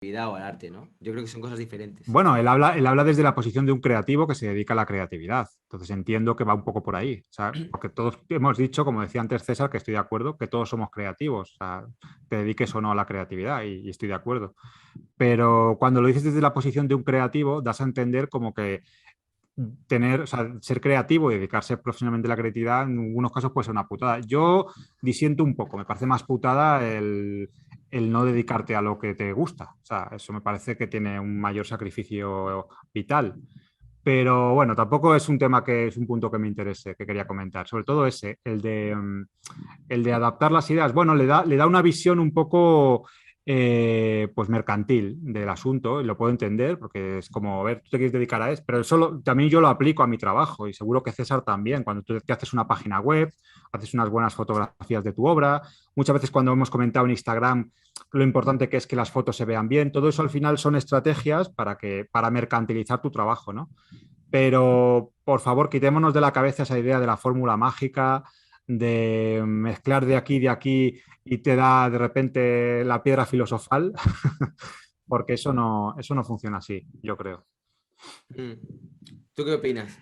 creatividad o al arte, ¿no? Yo creo que son cosas diferentes. Bueno, él habla desde la posición de un creativo que se dedica a la creatividad. Entonces entiendo que va un poco por ahí. O sea, porque todos hemos dicho, como decía antes César, que estoy de acuerdo, que todos somos creativos. O sea, te dediques o no a la creatividad y estoy de acuerdo. Pero cuando lo dices desde la posición de un creativo, das a entender como que tener, o sea, ser creativo y dedicarse profesionalmente a la creatividad en algunos casos puede ser una putada. Yo disiento un poco, me parece más putada el no dedicarte a lo que te gusta. O sea, eso me parece que tiene un mayor sacrificio vital. Pero bueno, tampoco es un tema que es un punto que me interese, que quería comentar. Sobre todo ese, el de adaptar las ideas. Bueno, le da una visión un poco pues mercantil del asunto, y lo puedo entender, porque es como, a ver, tú te quieres dedicar a eso, pero eso también yo lo aplico a mi trabajo y seguro que César también. Cuando tú te haces una página web, haces unas buenas fotografías de tu obra, muchas veces cuando hemos comentado en Instagram lo importante que es que las fotos se vean bien, todo eso al final son estrategias para mercantilizar tu trabajo, ¿no? Pero por favor, quitémonos de la cabeza esa idea de la fórmula mágica, de mezclar de aquí y te da de repente la piedra filosofal, porque eso no funciona así, yo creo. Mm. ¿Tú qué opinas?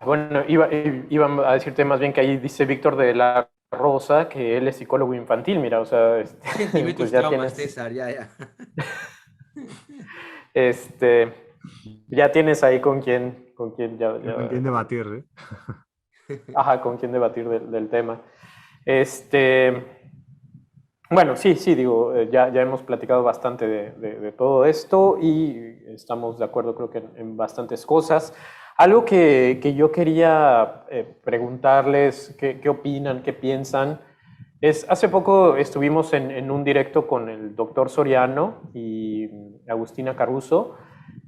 Bueno, iba a decirte más bien que ahí dice Víctor de la Rosa que él es psicólogo infantil, mira, o sea, Dime pues tus ya traumas, tienes, César, ya, ya. este, ya tienes ahí con quién ¿Con quién debatir? ¿Eh? ajá, con quién debatir del tema. Este, bueno, sí, digo, ya hemos platicado bastante de todo esto y estamos de acuerdo creo que en bastantes cosas. Algo que yo quería preguntarles, qué opinan, qué piensan, es, hace poco estuvimos en un directo con el doctor Soriano y Agustina Caruso.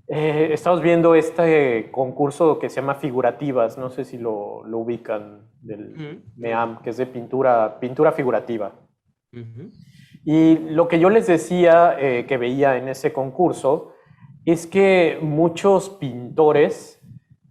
Estamos viendo este concurso que se llama Figurativas, no sé si lo ubican, del No. MEAM, que es de pintura figurativa. Ujú. Y lo que yo les decía que veía en ese concurso es que muchos pintores,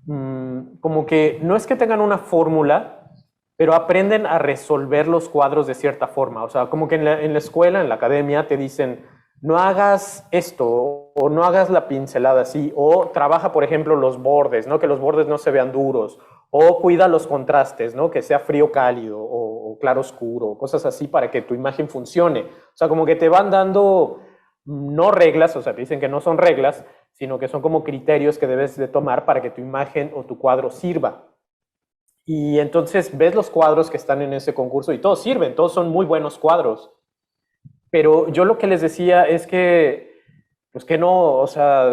como que no es que tengan una fórmula, pero aprenden a resolver los cuadros de cierta forma. O sea, como que en la escuela, en la academia, te dicen, no hagas esto, o no hagas la pincelada así, o trabaja, por ejemplo, los bordes, ¿no? Que los bordes no se vean duros, o cuida los contrastes, ¿no? Que sea frío cálido, o claro oscuro, cosas así para que tu imagen funcione. O sea, como que te van dando, no reglas, o sea, te dicen que no son reglas, sino que son como criterios que debes de tomar para que tu imagen o tu cuadro sirva. Y entonces ves los cuadros que están en ese concurso y todos sirven, todos son muy buenos cuadros. Pero yo lo que les decía es que, pues que no, o sea,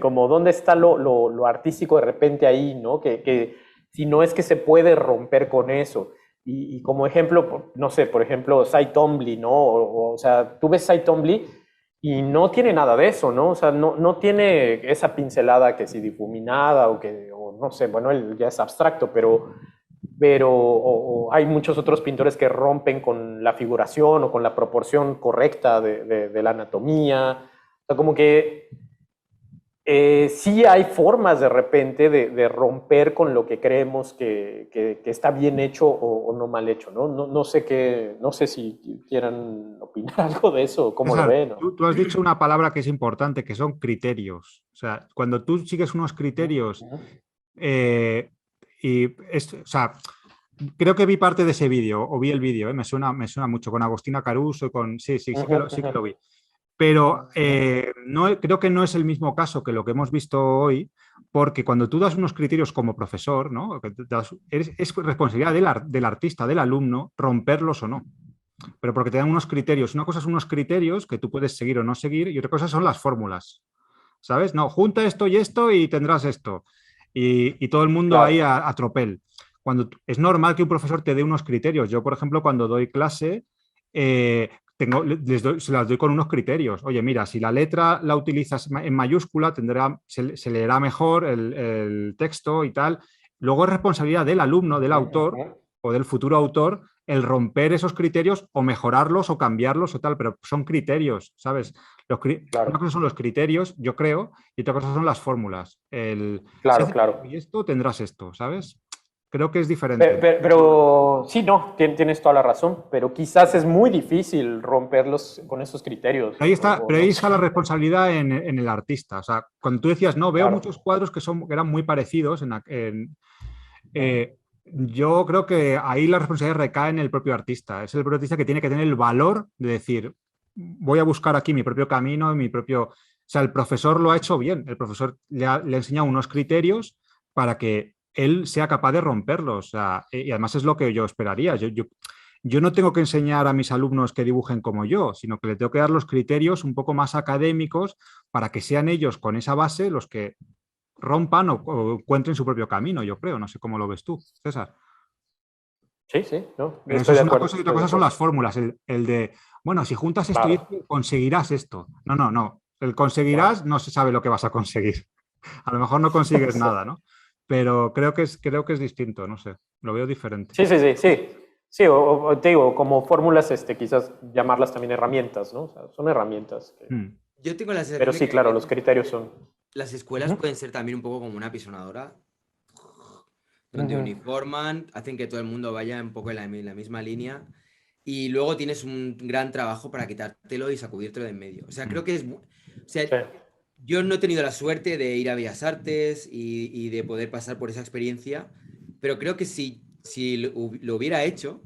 como dónde está lo artístico de repente ahí, ¿no? Que si no es que se puede romper con eso. Y como ejemplo, no sé, por ejemplo, Cy Twombly, ¿no? O sea, tú ves Cy Twombly y no tiene nada de eso, ¿no? O sea, no tiene esa pincelada que si difuminada o no sé, bueno, él ya es abstracto, pero o hay muchos otros pintores que rompen con la figuración o con la proporción correcta de la anatomía. O sea, como que sí hay formas de repente de romper con lo que creemos que está bien hecho o no mal hecho, ¿no? No sé no sé si quieran opinar algo de eso, o cómo lo César, ven. ¿No? tú has dicho una palabra que es importante, que son criterios. O sea, cuando tú sigues unos criterios eh, o sea, creo que vi parte de ese vídeo, o vi el vídeo, me suena mucho, con Agustina Caruso, sí que lo vi. Pero no, creo que no es el mismo caso que lo que hemos visto hoy, porque cuando tú das unos criterios como profesor, ¿no? Es responsabilidad del artista, del alumno, romperlos o no. Pero porque te dan unos criterios. Una cosa son unos criterios que tú puedes seguir o no seguir, y otra cosa son las fórmulas. ¿Sabes? No, junta esto y tendrás esto. Y todo el mundo ahí Claro. a tropel. Es normal que un profesor te dé unos criterios. Yo, por ejemplo, cuando doy clase, se las doy con unos criterios. Oye, mira, si la letra la utilizas en mayúscula, se leerá mejor el texto y tal. Luego es responsabilidad del alumno, del autor o del futuro autor, el romper esos criterios o mejorarlos o cambiarlos o tal, pero son criterios, ¿sabes? Una Claro, cosa son los criterios, yo creo, y otra cosa son las fórmulas. Si claro, haces esto claro. y esto, tendrás esto, ¿sabes? Creo que es diferente. Pero sí, no, tienes toda la razón, pero quizás es muy difícil romperlos con esos criterios. Ahí está, pero No ahí sé. está la responsabilidad en el artista. O sea, cuando tú decías, no, veo Claro. muchos cuadros que eran muy parecidos. Yo creo que ahí la responsabilidad recae en el propio artista. Es el propio artista que tiene que tener el valor de decir, voy a buscar aquí mi propio camino, mi propio... O sea, el profesor lo ha hecho bien. El profesor le ha enseñado unos criterios para que él sea capaz de romperlos. O sea, y además es lo que yo esperaría. Yo no tengo que enseñar a mis alumnos que dibujen como yo, sino que le tengo que dar los criterios un poco más académicos para que sean ellos con esa base los que rompan o encuentren su propio camino, yo creo. No sé cómo lo ves tú, César. Sí, sí, no, Pero eso estoy es de una acuerdo. cosa y otra Estoy de cosa son las acuerdo. fórmulas. El de, bueno, si juntas esto y Claro, esto, conseguirás esto. No, no, no. El claro. conseguirás no se sabe lo que vas a conseguir. A lo mejor no consigues Sí. nada, ¿no? Pero creo que es distinto, no sé. Lo veo diferente. Sí, sí, sí, sí. Sí, o te digo, como fórmulas, quizás llamarlas también herramientas, ¿no? O sea, son herramientas. Mm. Yo tengo la Pero sensación de sí, que claro, los criterios son... las escuelas Ujú, pueden ser también un poco como una pisonadora, donde ujú. uniforman, hacen que todo el mundo vaya un poco en la misma línea y luego tienes un gran trabajo para quitártelo y sacudírtelo de en medio. O sea, creo que es... O sea, Sí, yo no he tenido la suerte de ir a Bellas Artes y de poder pasar por esa experiencia, pero creo que si lo hubiera hecho,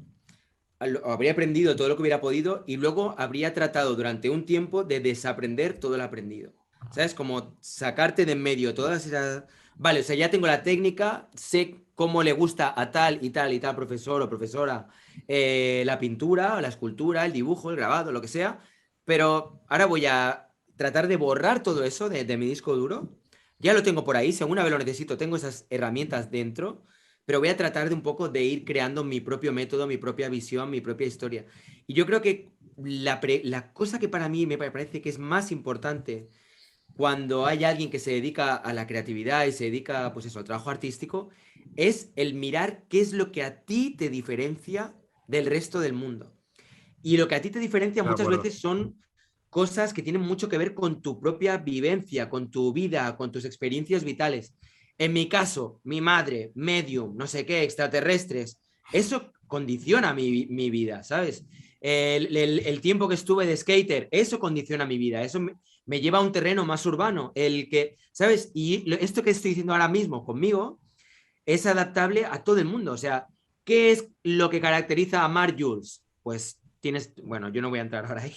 habría aprendido todo lo que hubiera podido y luego habría tratado durante un tiempo de desaprender todo lo aprendido. ¿Sabes? Como sacarte de en medio todas esas... Vale, o sea, ya tengo la técnica, sé cómo le gusta a tal y tal y tal profesor o profesora la pintura, la escultura, el dibujo, el grabado, lo que sea, pero ahora voy a tratar de borrar todo eso de mi disco duro. Ya lo tengo por ahí, si alguna vez lo necesito, tengo esas herramientas dentro, pero voy a tratar de un poco de ir creando mi propio método, mi propia visión, mi propia historia. Y yo creo que la cosa que para mí me parece que es más importante cuando hay alguien que se dedica a la creatividad y se dedica, pues eso, al trabajo artístico, es el mirar qué es lo que a ti te diferencia del resto del mundo. Y lo que a ti te diferencia De muchas acuerdo. veces son cosas que tienen mucho que ver con tu propia vivencia, con tu vida, con tus experiencias vitales. En mi caso, mi madre, medium, no sé qué, extraterrestres, eso condiciona mi vida, ¿sabes? El tiempo que estuve de skater, eso condiciona mi vida, eso me lleva a un terreno más urbano, el que, ¿sabes? Y esto que estoy diciendo ahora mismo conmigo es adaptable a todo el mundo, o sea, ¿qué es lo que caracteriza a Mark Jules? Pues tienes, bueno, yo no voy a entrar ahora ahí,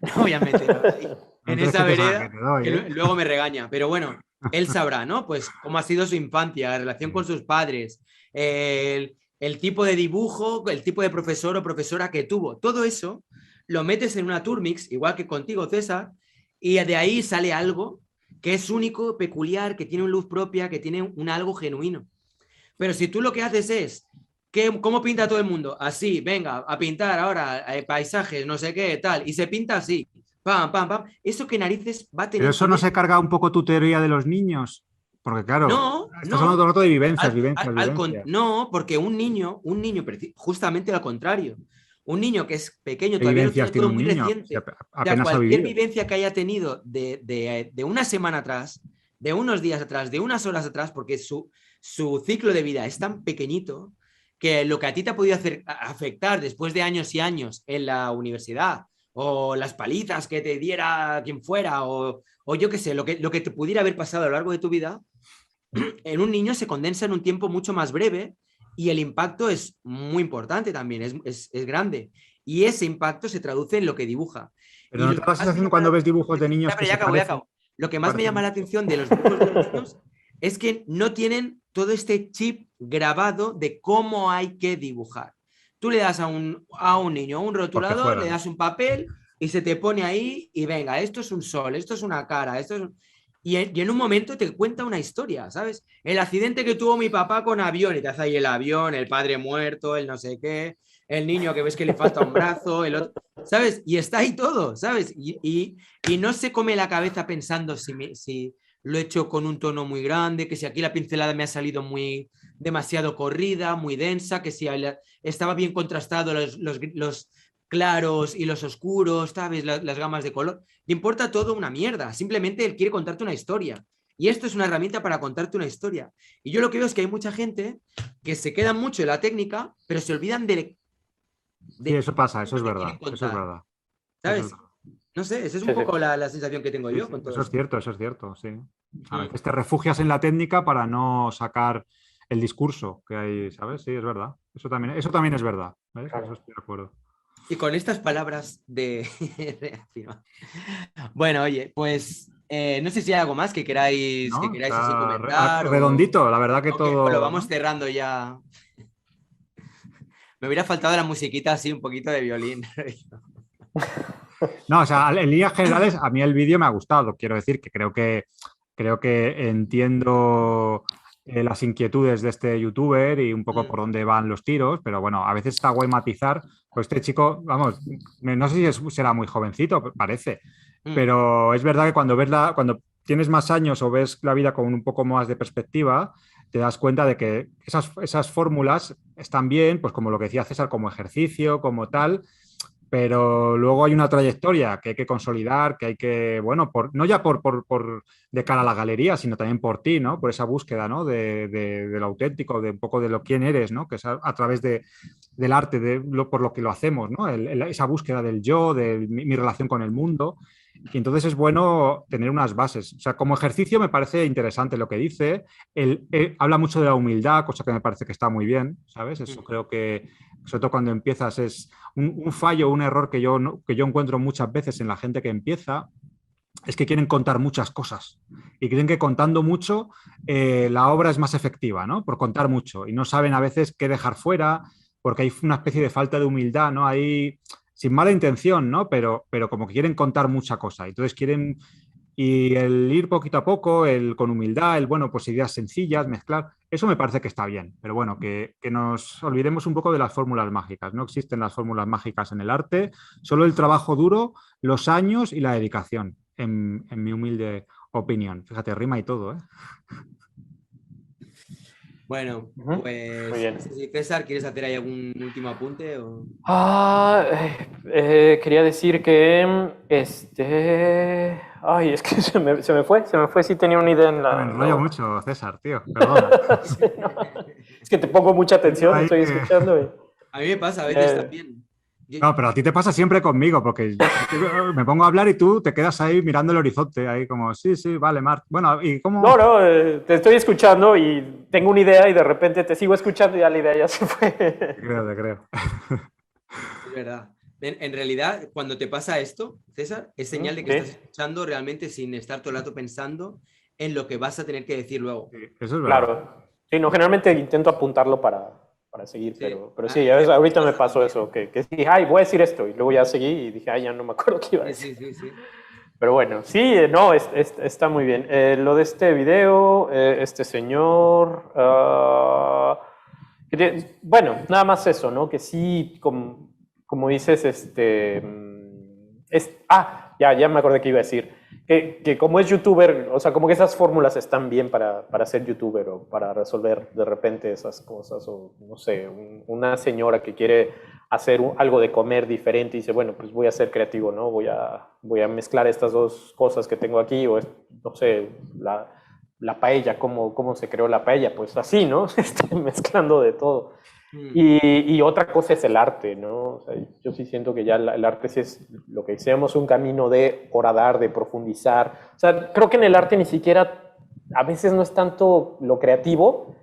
no voy a meter ahí en Entonces, esa que vereda te doy, que ¿eh? luego me regaña, pero bueno, él sabrá, ¿no? Pues cómo ha sido su infancia, la relación con sus padres, el tipo de dibujo, el tipo de profesor o profesora que tuvo, todo eso lo metes en una Turmix, igual que contigo, César, y de ahí sale algo que es único, peculiar, que tiene una luz propia, que tiene un algo genuino. Pero si tú lo que haces es, ¿cómo pinta todo el mundo? Así, venga, a pintar ahora paisajes, no sé qué, tal, y se pinta así, pam, pam, pam, eso que narices va a Pero tener eso que no ver. se carga un poco tu teoría de los niños. Porque claro, No, estás hablando todo no, el rato de vivencias, vivencias, vivencias. no, porque un niño, justamente al contrario, un niño que es pequeño, ¿Qué todavía lo vivencias tiene tiene todo un muy niño? Si reciente. O sea, apenas ha cualquier vivido. vivencia que haya tenido de una semana atrás, de unos días atrás, de unas horas atrás, porque su ciclo de vida es tan pequeñito que lo que a ti te ha podido afectar después de años y años en la universidad, o las palizas que te diera quien fuera, o yo qué sé, lo que te pudiera haber pasado a lo largo de tu vida, en un niño se condensa en un tiempo mucho más breve y el impacto es muy importante también, es grande. Y ese impacto se traduce en lo que dibuja. Pero Y ¿no lo te que da la más me sensación llama la cuando ves atención, dibujos de niños ya, que pero ya se acabo, ya parecen, acabo. Lo que más me parecen llama la mucho? atención de los dibujos de los niños es que no tienen todo este chip grabado de cómo hay que dibujar. Tú le das a un niño un Porque rotulador, le juegan. das un papel y se te pone ahí y venga, esto es un sol, esto es una cara, esto es y en un momento te cuenta una historia, ¿sabes? El accidente que tuvo mi papá con avión y te hace ahí el avión, el padre muerto, el no sé qué, el niño que ves que le falta un brazo, el otro, ¿sabes? Y está ahí todo, ¿sabes? Y no se come la cabeza pensando si lo he hecho con un tono muy grande, que si aquí la pincelada me ha salido muy demasiado corrida, muy densa, que si estaba bien contrastado los claros y los oscuros, ¿sabes? Las gamas de color. Le importa todo una mierda. Simplemente él quiere contarte una historia. Y esto es una herramienta para contarte una historia. Y yo lo que veo es que hay mucha gente que se queda mucho en la técnica, pero se olvidan Sí, eso pasa, eso es que verdad. quieren Eso es contar. verdad. Eso es ¿Sabes? verdad. No sé, esa es Sí, un sí. poco la sensación que tengo Sí, yo sí, con todo eso es esto. cierto, sí. A Mm. veces te refugias en la técnica para no sacar el discurso que hay, ¿sabes? Sí, es verdad. Eso también es verdad. ¿Ves? Eso Claro. estoy de acuerdo. Y con estas palabras de reacción. Bueno, oye, pues no sé si hay algo más que ¿No? queráis así Está comentar redondito, la verdad que o lo todo, vamos ¿no? cerrando ya. Me hubiera faltado la musiquita así, un poquito de violín. No, o sea, en líneas generales, a mí el vídeo me ha gustado. Quiero decir que creo que entiendo las inquietudes de este youtuber y un poco por Mm, dónde van los tiros, pero bueno, a veces está guay matizar. Pues este chico, vamos, no sé si será muy jovencito, parece, mm, pero es verdad que cuando tienes más años o ves la vida con un poco más de perspectiva, te das cuenta de que esas fórmulas están bien, pues como lo que decía César, como ejercicio, como tal, pero luego hay una trayectoria que hay que consolidar, que hay que, bueno, no ya por de cara a la galería, sino también por ti, ¿no? Por esa búsqueda, ¿no? De lo auténtico, de un poco de lo quién eres, ¿no? Que es a través del arte, por lo que lo hacemos, ¿no? Esa búsqueda del yo, de mi relación con el mundo. Y entonces es bueno tener unas bases. O sea, como ejercicio me parece interesante lo que dice. Habla mucho de la humildad, cosa que me parece que está muy bien, ¿sabes? Eso mm, creo que, sobre todo cuando empiezas, es un fallo, un error que yo encuentro muchas veces en la gente que empieza, es que quieren contar muchas cosas y creen que contando mucho la obra es más efectiva, ¿no? Por contar mucho y no saben a veces qué dejar fuera porque hay una especie de falta de humildad, ¿no? Hay sin mala intención, ¿no? Pero como que quieren contar mucha cosa. Entonces quieren y el ir poquito a poco, el con humildad, el bueno, pues ideas sencillas, mezclar, eso me parece que está bien. Pero bueno, que nos olvidemos un poco de las fórmulas mágicas. No existen las fórmulas mágicas en el arte, solo el trabajo duro, los años y la dedicación, en mi humilde opinión. Fíjate, rima y todo, ¿eh? Bueno, Ujú. Muy pues bien. no sé si César, ¿quieres hacer ahí algún último apunte? Quería decir que ay, es que se me fue, sí tenía una idea en Me la enrollo hoja. mucho, César, tío, perdona. Sí, no. Es que te pongo mucha Yo atención, ahí estoy que... escuchando y, A mí me pasa a veces eh, también. Yo- No, pero a ti te pasa siempre conmigo, porque me pongo a hablar y tú te quedas ahí mirando el horizonte, ahí como, sí, sí, vale, Marc. Bueno, ¿y no, cómo? no, te estoy escuchando y tengo una idea y de repente te sigo escuchando y ya la idea ya se fue. Te creo. Es verdad. En realidad, cuando te pasa esto, César, es señal de que Sí, estás escuchando realmente sin estar todo el rato pensando en lo que vas a tener que decir luego. Sí, eso es verdad. claro. Sí, no, generalmente intento apuntarlo para seguir, Sí, pero a sí, mí me ahorita me pasa pasó también. eso, que dije, ay, voy a decir esto, y luego ya seguí y dije, ay, ya no me acuerdo qué iba a Sí, decir. sí, sí, sí. Pero bueno, sí, no, está muy bien. Lo de este video, este señor, bueno, nada más eso, ¿no? Que sí, como dices, ya me acordé que iba a decir, que como es youtuber, o sea, como que esas fórmulas están bien para ser youtuber o para resolver de repente esas cosas, o no sé, una señora que quiere hacer algo de comer diferente y dice, bueno, pues voy a ser creativo, ¿no? Voy a mezclar estas dos cosas que tengo aquí, o no sé, la paella, ¿cómo se creó la paella? Pues así, ¿no? Mezclando de todo. Mm, Y otra cosa es el arte, ¿no? O sea, yo sí siento que ya el arte sí es lo que decíamos, un camino de horadar, de profundizar. O sea, creo que en el arte ni siquiera, a veces no es tanto lo creativo,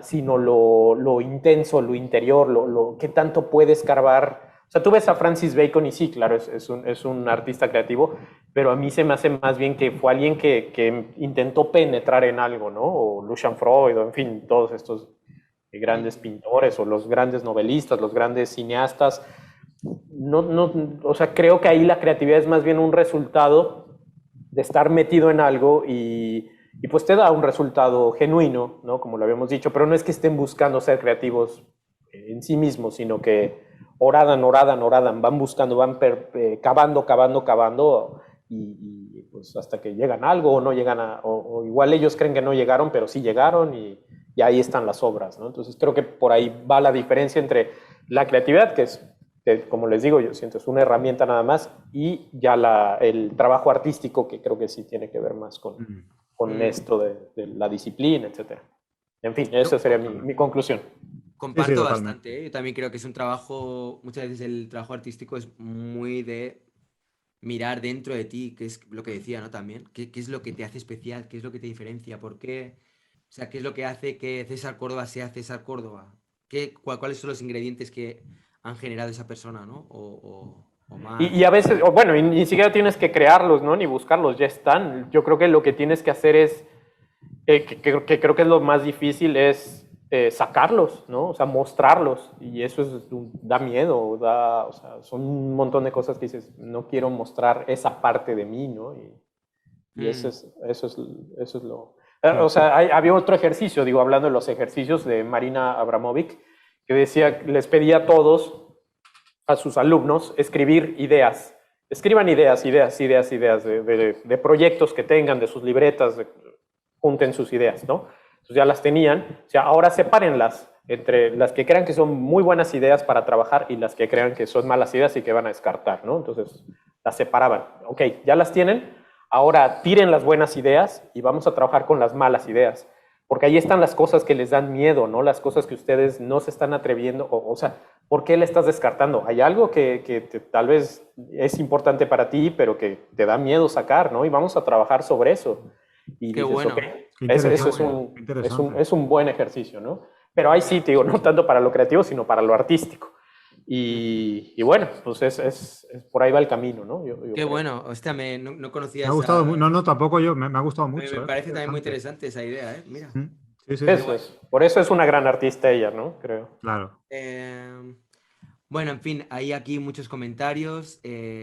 sino lo intenso, lo interior, qué tanto puedes escarbar. O sea, tú ves a Francis Bacon y sí, claro, es un artista creativo, pero a mí se me hace más bien que fue alguien que intentó penetrar en algo, ¿no? O Lucian Freud, o en fin, todos estos grandes mm, pintores o los grandes novelistas, los grandes cineastas. O sea, creo que ahí la creatividad es más bien un resultado de estar metido en algo y pues te da un resultado genuino, ¿no? Como lo habíamos dicho, pero no es que estén buscando ser creativos en sí mismos, sino que oradan, van buscando, cavando pues hasta que llegan a algo o no llegan o igual ellos creen que no llegaron, pero sí llegaron y ahí están las obras, ¿no? Entonces creo que por ahí va la diferencia entre la creatividad, que es, como les digo, yo siento es una herramienta nada más, y ya el trabajo artístico, que creo que sí tiene que ver más con, Mm. con esto de la disciplina, etc. En fin, esa sería mi conclusión. Comparto totalmente. bastante, ¿eh? Yo también creo que es un trabajo, muchas veces el trabajo artístico es muy de mirar dentro de ti, que es lo que decía, ¿no? También, ¿qué es lo que te hace especial? ¿Qué es lo que te diferencia? ¿Por qué? O sea, ¿qué es lo que hace que César Córdoba sea César Córdoba? ¿Cuáles son los ingredientes que han generado esa persona, ¿no? O Y más. a veces, o bueno, y ni siquiera tienes que crearlos, ¿no? Ni buscarlos, ya están. Yo creo que lo que tienes que hacer es, que creo que es lo más difícil, es sacarlos, ¿no? O sea, mostrarlos. Y eso da miedo, o sea, son un montón de cosas que dices, no quiero mostrar esa parte de mí, ¿no? Y eso es lo... O sea, había otro ejercicio, digo, hablando de los ejercicios de Marina Abramovic, que decía, les pedía a todos, a sus alumnos, escribir ideas. Escriban ideas de proyectos que tengan, de sus libretas, junten sus ideas, ¿no? Entonces ya las tenían, o sea, ahora sepárenlas entre las que crean que son muy buenas ideas para trabajar y las que crean que son malas ideas y que van a descartar, ¿no? Entonces las separaban. Ok, ya las tienen, ahora tiren las buenas ideas y vamos a trabajar con las malas ideas. Porque ahí están las cosas que les dan miedo, ¿no? Las cosas que ustedes no se están atreviendo, o sea, ¿por qué le estás descartando? Hay algo que tal vez es importante para ti, pero que te da miedo sacar, ¿no? Y vamos a trabajar sobre eso. Y Qué dices, bueno. ok, Qué eso interesante. es un buen ejercicio, ¿no? Pero ahí sí, te digo, no tanto para lo creativo, sino para lo artístico. Y bueno, pues por ahí va el camino, ¿no? Yo Qué creo. bueno. Hostia, no conocía Me ha gustado, esa. no, tampoco yo, me ha gustado Me mucho, parece también muy interesante. interesante esa idea, ¿eh? Mira. Mm. Sí, sí, sí, Eso es. Por eso es una gran artista ella, ¿no? Creo. claro. Bueno, en fin, hay aquí muchos comentarios.